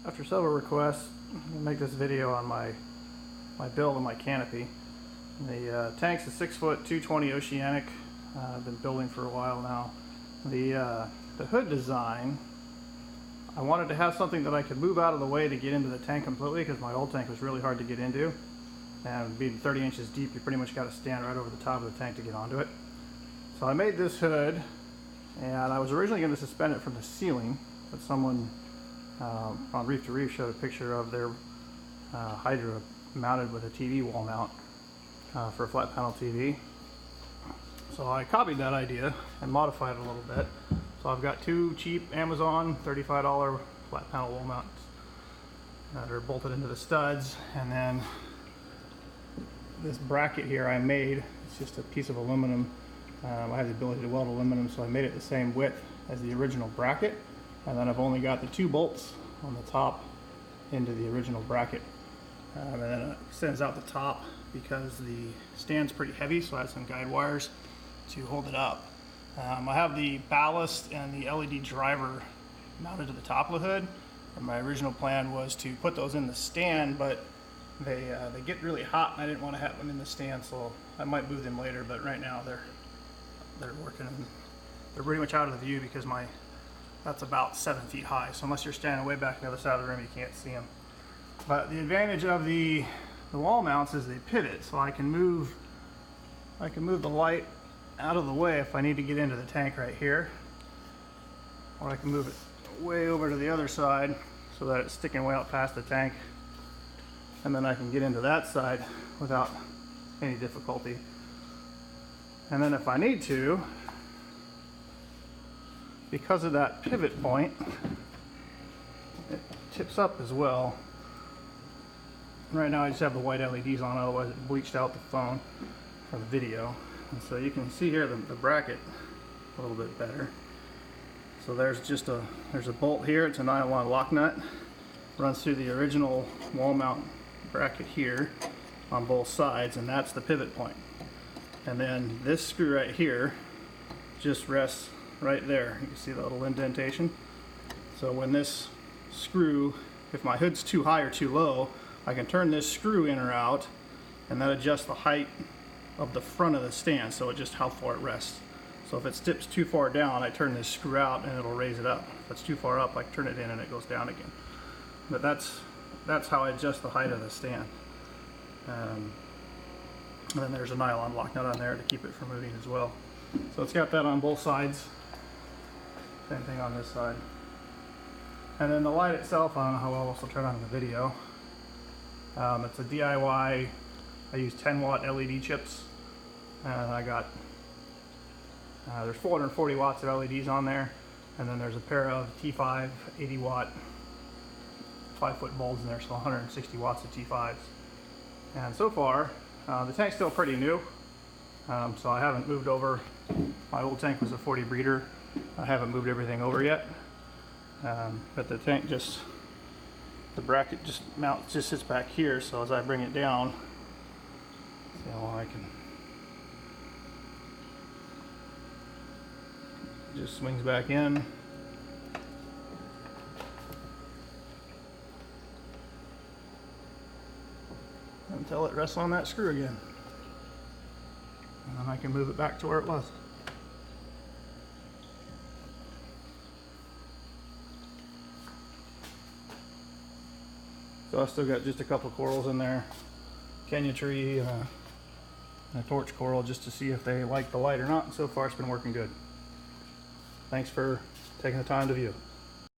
After several requests, I'm going to make this video on my build of my canopy. The tank's a 6 foot 220 Oceanic. I've been building for a while now. The hood design, I wanted to have something that I could move out of the way to get into the tank completely, because my old tank was really hard to get into. And being 30 inches deep, you pretty much got to stand right over the top of the tank to get onto it. So I made this hood, and I was originally going to suspend it from the ceiling, but someone on Reef to Reef showed a picture of their Hydra mounted with a TV wall mount for a flat panel TV. So I copied that idea and modified it a little bit. So I've got two cheap Amazon $35 flat panel wall mounts that are bolted into the studs, and then this bracket here I made, it's just a piece of aluminum. I have the ability to weld aluminum, so I made it the same width as the original bracket, and then I've only got the two bolts on the top into the original bracket, and then it extends out the top because the stand's pretty heavy, so I have some guide wires to hold it up. I have the ballast and the LED driver mounted to the top of the hood, and my original plan was to put those in the stand, but they get really hot and I didn't want to have them in the stand, so I might move them later, but right now they're working, and they're pretty much out of the view because that's about 7 feet high, so unless you're standing way back on the other side of the room, you can't see them. But the advantage of the wall mounts is they pivot, so I can move the light out of the way if I need to get into the tank right here, or I can move it way over to the other side so that it's sticking way out past the tank, and then I can get into that side without any difficulty. And then if I need to, because of that pivot point, it tips up as well. Right now I just have the white LEDs on, otherwise it bleached out the phone for the video. And so you can see here the bracket a little bit better. So there's a bolt here, it's a nylon lock nut, runs through the original wall mount bracket here on both sides, and that's the pivot point. And then this screw right here just rests right there. You can see the little indentation. So when this screw, if my hood's too high or too low, I can turn this screw in or out, and that adjusts the height of the front of the stand, so it just how far it rests. So if it tips too far down, I turn this screw out and it'll raise it up. If it's too far up, I turn it in and it goes down again. But that's how I adjust the height of the stand. And then there's a nylon lock nut on there to keep it from moving as well. So it's got that on both sides. Same thing on this side. And then the light itself, I don't know how well this will turn on in the video. It's a DIY. I use 10 watt LED chips, and I got there's 440 watts of LEDs on there, and then there's a pair of T5 80 watt 5-foot bulbs in there, so 160 watts of T5s. And so far the tank's still pretty new, so I haven't moved over. My old tank was a 40 breeder. I haven't moved everything over yet, but the tank the bracket just sits back here, so as I bring it down, see how long I can, it just swings back in. Until it rests on that screw again. And then I can move it back to where it was. So I still got just a couple corals in there, Kenya tree, and a torch coral, just to see if they like the light or not. And so far it's been working good. Thanks for taking the time to view.